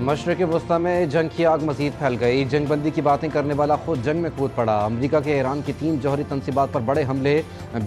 मशरक़ वस्ती में जंग की आग मज़ीद फैल गई। जंग बंदी की बातें करने वाला खुद जंग में कूद पड़ा। अमरीका के ईरान की 3 जौहरी तनसीबात पर बड़े हमले।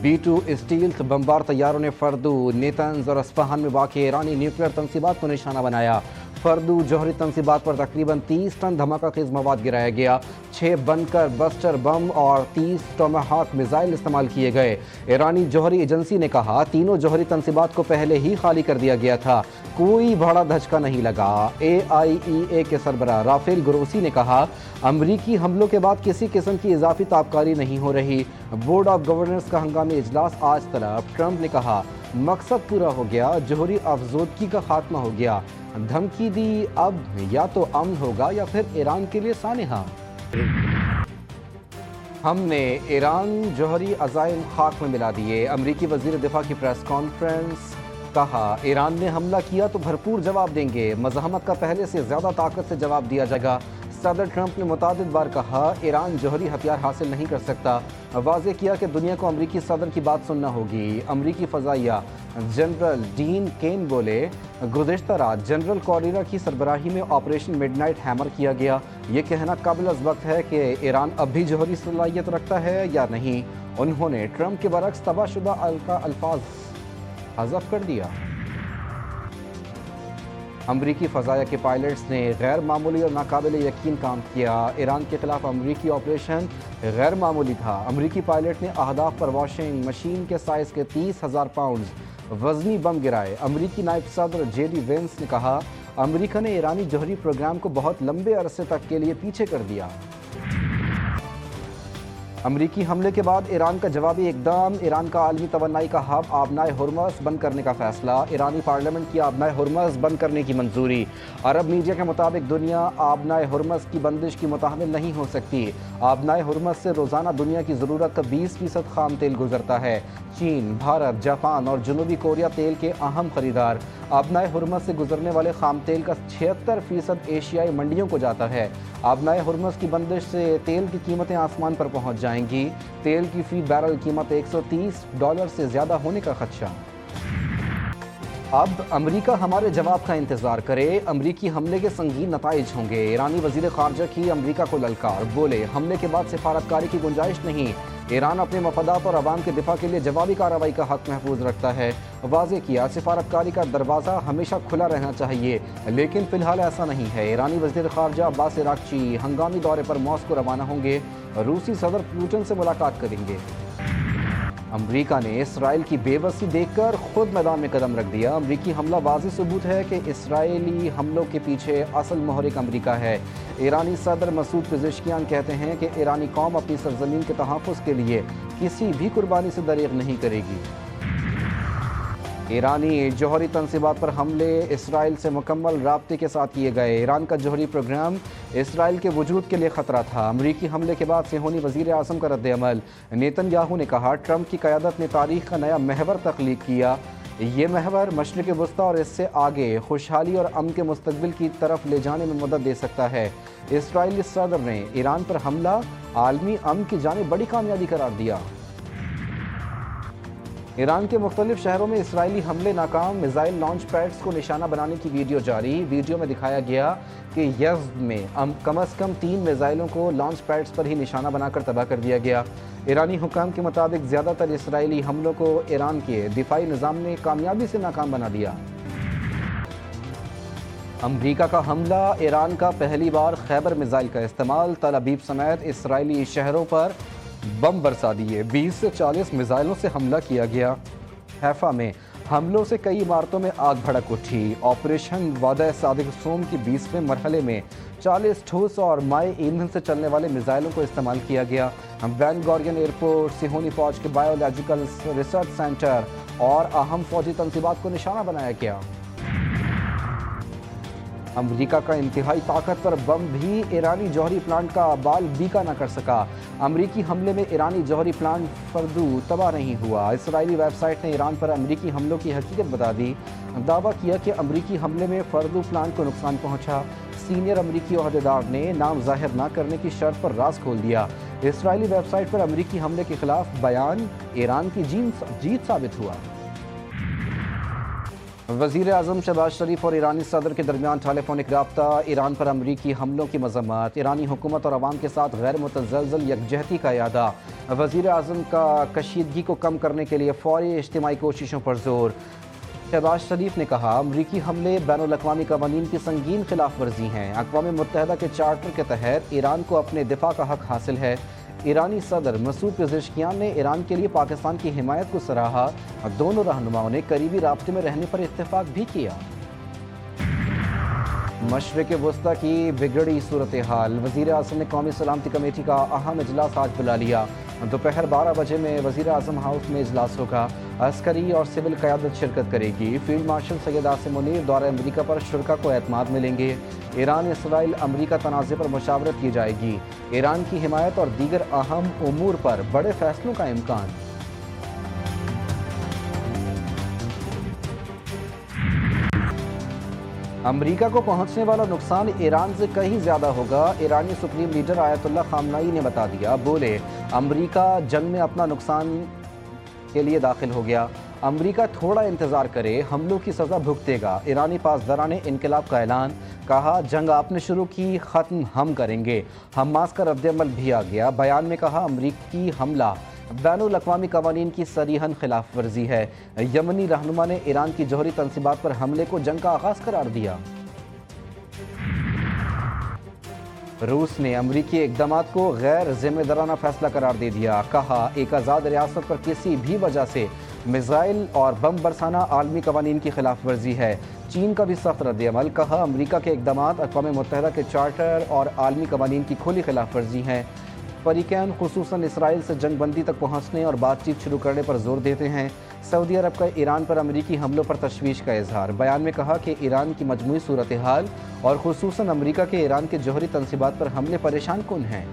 B-2 स्टील्थ बमबार तैयारों ने फर्दू, नेतन्ज और अस्फहान में वाक़ ईरानी न्यूक्लियर तनसीबात को निशाना बनाया। फर्दू जौहरी तनसीबात पर तकरीबन 30 टन धमाका खेज मवाद गिराया गया। 6 बनकर बस्टर बम और 30 टोमाहाक मिसाइल इस्तेमाल किए गए। ईरानी जौहरी एजेंसी ने कहा तीनों जौहरी तनसीबात को पहले ही खाली कर दिया गया था, कोई बड़ा धचका नहीं लगा। AIEA के सरबराह राफेल ग्रोसी ने कहा अमरीकी हमलों के बाद किसी किस्म की इजाफी ताबकारी नहीं हो रही। बोर्ड ऑफ गवर्नर्स का हंगामी इजलास आज तलब। ट्रंप ने कहा मकसद पूरा हो गया, जौहरी अफजोदगी का खात्मा हो गया। धमकी दी, अब या तो अमन होगा या फिर ईरान के लिए सानेहा। हमने ईरान जौहरी अज़ाइम खाक में मिला दिए। अमरीकी वज़ीर दिफा की प्रेस कॉन्फ्रेंस। कहा ईरान ने हमला किया तो भरपूर जवाब देंगे, मज़ाहमत का पहले से ज़्यादा ताकत से जवाब दिया जाएगा। सदर ट्रंप ने मुतादिद बार कहा ईरान जौहरी हथियार हासिल नहीं कर सकता। वाज़े किया कि दुनिया को अमरीकी सदर की बात सुनना होगी। अमरीकी फ़ज़ाइया जनरल डीन केन बोले गुज़िश्ता रात जनरल कॉरिना की सरबराही में ऑपरेशन मिडनाइट हैमर किया गया। ये कहना काबिल अज़ वक्त है कि ईरान अब भी जौहरी सलाहियत रखता है या नहीं। उन्होंने ट्रंप के बरक्स तबाहशुदा अल्फाज हज़फ कर दिया। अमरीकी फ़ज़ाया के पायलट्स ने गैर मामूली और नाकाबिल यकीन काम किया। ईरान के खिलाफ अमरीकी ऑपरेशन गैर मामूली था। अमरीकी पायलट ने अहदाफ पर वॉशिंग मशीन के साइज़ के 30,000 पाउंड वज़नी बम गिराए। अमरीकी नायब सदर JD वेंस ने कहा अमरीका ने ईरानी जौहरी प्रोग्राम को बहुत लंबे अरसे तक के लिए पीछे कर दिया। अमरीकी हमले के बाद ईरान का जवाबी इकदाम। ईरान का आलमी तवन्नाई का हब आबनाए हुर्मज़ बंद करने का फैसला। ईरानी पार्लियामेंट की आबनाए हुर्मज़ बंद करने की मंजूरी। अरब मीडिया के मुताबिक दुनिया आबनाए हुर्मज़ की बंदिश की मुताहमिल नहीं हो सकती। आबनाए हुर्मज़ से रोज़ाना दुनिया की ज़रूरत का 20% खाम तेल गुजरता है। चीन, भारत, जापान और जनूबी कोरिया तेल के अहम खरीदार। आबनाए हुर्मज़ से गुजरने वाले खाम तेल का 76% एशियाई मंडियों को जाता है। आबनाए हुर्मज़ की बंदिश से तेल की कीमतें आसमान पर पहुंच जाएंगी। तेल की फी बैरल कीमत $130 से ज़्यादा होने का खदशा। अब अमरीका हमारे जवाब का इंतज़ार करे, अमरीकी हमले के संगीन नताइज होंगे। ईरानी वज़ीर ख़ारजा की अमरीका को ललकार। बोले हमले के बाद सिफारतकारी की गुंजाइश नहीं। ईरान अपने मफादात और अवाम के दिफा के लिए जवाबी कार्रवाई का हक महफूज रखता है। वाज़े किया सिफारतकारी का दरवाज़ा हमेशा खुला रहना चाहिए, लेकिन फ़िलहाल ऐसा नहीं है। ईरानी वज़ीर ख़ारजा अब्बास इराक़ची हंगामी दौरे पर मॉस्को रवाना होंगे। रूसी सदर पुतिन से मुलाकात करेंगे। अमरीका ने इसराइल की बेबसी देखकर खुद मैदान में कदम रख दिया। अमरीकी हमला वाज़ेह सबूत है कि इसराइली हमलों के पीछे असल मुहरिक अमरीका है। ईरानी सदर मसूद पेज़ेश्कियान कहते हैं कि ईरानी कौम अपनी सरज़मीन के तहफ़्फ़ुज़ के लिए किसी भी कुर्बानी से दरेग नहीं करेगी। ईरानी जौहरी तनसीबात पर हमले इसराइल से मुकम्मल राब्ते के साथ किए गए। ईरान का जौहरी प्रोग्राम इसराइल के वजूद के लिए ख़तरा था। अमरीकी हमले के बाद सेहोनी वज़ीर आज़म का रद्द-ए-अमल। नेतन्याहू ने कहा ट्रंप की क़यादत ने तारीख़ का नया महवर तख्लीक़ किया। ये महवर मशरिक़ वस्ती और इससे आगे खुशहाली और अमन के मुस्तक़बिल की तरफ ले जाने में मदद दे सकता है। इसराइली सदर ने ईरान पर हमला आलमी अमन की जानिब बड़ी कामयाबी करार दिया। ईरान के मुख्तलिफ शहरों में इसराइली हमले नाकाम। मिसाइल लॉन्च पैड्स को निशाना बनाने की वीडियो जारी। वीडियो में दिखाया गया कि यज़्द में कम अज़ कम 3 मिसाइलों को लॉन्च पैड्स पर ही निशाना बनाकर तबाह कर दिया गया। ईरानी हुकाम के मुताबिक ज़्यादातर इसराइली हमलों को ईरान के दिफाई निज़ाम ने कामयाबी से नाकाम बना दिया। अमरीका का हमला। ईरान का पहली बार खैबर मिसाइल का इस्तेमाल। तल अबीब समेत इसराइली शहरों पर बम बरसा दिए। 20 से 40 मिसाइलों से हमला किया गया। हैफा में हमलों से कई इमारतों में आग भड़क उठी। ऑपरेशन वादा सादिक सोम के 20वें मरहले में 40 ठोस और माए ईंधन से चलने वाले मिसाइलों को इस्तेमाल किया गया। बेन गॉरियन एयरपोर्ट, सिहोनी फौज के बायोलॉजिकल रिसर्च सेंटर और अहम फौजी तनसीबात को निशाना बनाया गया। अमरीका का इंतहाई ताकतवर बम भी ईरानी जौहरी प्लांट का बाल बीका न कर सका। अमरीकी हमले में ईरानी जौहरी प्लांट फर्दू तबाह नहीं हुआ। इसराइली वेबसाइट ने ईरान पर अमरीकी हमलों की हकीकत बता दी। दावा किया कि अमरीकी हमले में फर्दू प्लांट को नुकसान पहुंचा। सीनियर अमरीकी ओहदेदार ने नाम जाहिर न करने की शर्त पर राज खोल दिया। इसराइली वेबसाइट पर अमरीकी हमले के खिलाफ बयान ईरान की जीत साबित हुआ। वज़ीर आज़म शहबाज शरीफ और ईरानी सदर के दरमियान टेलीफोनिक रब्ता, ईरान पर अमरीकी हमलों की मज़म्मत, ईरानी हुकूमत और अवाम के साथ गैर मुतज़लज़ल यकजहती का इरादा। वज़ीर आज़म का कशीदगी को कम करने के लिए फ़ौरी इज्तिमाई कोशिशों पर जोर। शहबाज शरीफ ने कहा, अमरीकी हमले बैनुल-अक़वामी क़वानीन की संगीन खिलाफ वर्जी हैं। अक़वाम मुत्तहिदा के चार्टर के तहत ईरान को अपने दिफा का हक़ हासिल है। ईरानी सदर मसूद पेज़ेश्कियान ने ईरान के लिए पाकिस्तान की हिमायत को सराहा। दोनों रहनुमाओं ने करीबी राब्ते में रहने पर इत्तेफाक भी किया। मशरिक़ वस्ता की बिगड़ी सूरत हाल, वज़ीर आज़म ने कौमी सलामती कमेटी का अहम इजलास आज बुला लिया। दोपहर 12 बजे में वज़ीर आज़म हाउस में इजलास होगा। अस्करी और सिविल क़यादत शिरकत करेगी। फील्ड मार्शल सैयद आसिम मुनीर दौरे अमरीका पर शुरा को एतमाद मिलेंगे। ईरान इसराइल अमरीका तनाज़े पर मशावरत की जाएगी। ईरान की हिमायत और दीगर अहम उमूर पर बड़े फैसलों का इम्कान। अमरीका को पहुंचने वाला नुकसान ईरान से कहीं ज़्यादा होगा, ईरानी सुप्रीम लीडर आयतुल्लाह खामनाई ने बता दिया। बोले, अमरीका जंग में अपना नुकसान के लिए दाखिल हो गया। अमरीका थोड़ा इंतज़ार करे, हमलों की सज़ा भुगतेगा। ईरानी पासदारान ने इनकलाब का ऐलान, कहा जंग आपने शुरू की, ख़त्म हम करेंगे। हमास का रद्द-ए-अमल भी आ गया। बयान में कहा, अमरीकी हमला बैनुल-अक़वामी क़वानीन की सरीहन खिलाफ वर्जी है। यमनी रहनुमा ने ईरान की जौहरी तंसीबात पर हमले को जंग का आगाज़ करार दिया। रूस ने अमरीकी इक़दामात को गैर ज़िम्मेदाराना फैसला करार दे दिया। कहा, एक आज़ाद रियासत पर किसी भी वजह से मिसाइल और बम बरसाना आलमी क़वानीन की खिलाफ वर्जी है। चीन का भी सख्त रद्द-ए-अमल। कहा, अमरीका के इक़दामात अक़वाम मुत्तहिदा के चार्टर और आलमी क़वानीन की खुली खिलाफ वर्जी हैं। फरीकैन खुसूसन इसराइल से जंग बंदी तक पहुँचने और बातचीत शुरू करने पर जोर देते हैं। सऊदी अरब का ईरान पर अमरीकी हमलों पर तशवीश का इजहार। बयान में कहा कि ईरान की मजमूई सूरत हाल और खुसूसन अमरीका के ईरान के जौहरी तंसीबात पर हमले परेशान कुन हैं।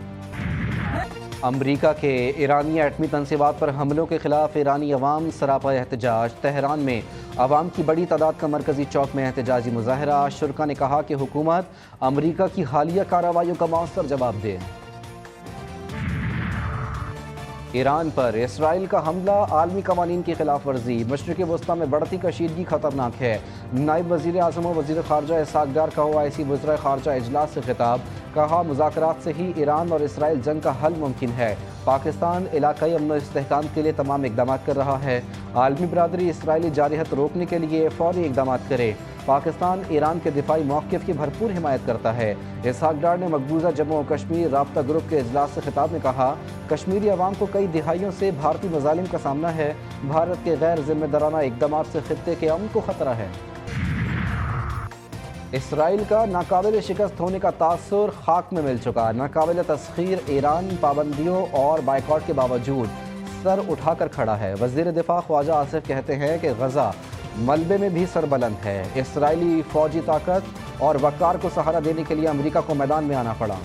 अमरीका के ईरानी एटमी तंसीबात पर हमलों के खिलाफ ईरानी अवाम सरापा एहतजाज। तेहरान में अवाम की बड़ी तादाद का मरकजी चौक में एहतजाजी मुजाहरा। शुरका ने कहा कि हुकूमत अमरीका की हालिया कार्रवाइयों का मौसर जवाब दे। ईरान पर इसराइल का हमला आलमी क़वानीन की खिलाफ वर्जी। मशरिक़ वस्ता में बढ़ती कशीदगी खतरनाक है। नायब वज़ीर आज़म और वज़ीर ख़ारजा इसहाक़ डार का OIC वज़राए ख़ारजा इजलास से खिताब। कहा, मुज़ाकरात से ही ईरान और इसराइल जंग का हल मुमकिन है। पाकिस्तान इलाक़ाई अमन और इस्तेहकाम के लिए तमाम इक़दामात कर रहा है। आलमी बरादरी इसराइली जारहत रोकने के लिए फ़ौरी इक़दामात करे। पाकिस्तान ईरान के दिफाई मौक़िफ़ की भरपूर हिमायत करता है। इसहाक़ डार ने मकबूजा जम्मू और कश्मीर राब्ता ग्रुप के इजलास से खिताब में कहा, कश्मीरी अवाम को कई दिहाइयों से भारतीय मज़ालिम का सामना है। भारत के गैर ज़िम्मेदाराना इक़दामात से खित्ते के अमन को ख़तरा है। इसराइल का नाकाबिल शिकस्त होने का तासुर खाक में मिल चुका। नाकाबिल तस्खीर ईरान पाबंदियों और बाइकॉट के बावजूद सर उठाकर खड़ा है। वज़ीर दिफा ख्वाजा आसिफ कहते हैं कि गज़ा मलबे में भी सरबलंद है। इसराइली फ़ौजी ताकत और वक़ार को सहारा देने के लिए अमरीका को मैदान में आना पड़ा।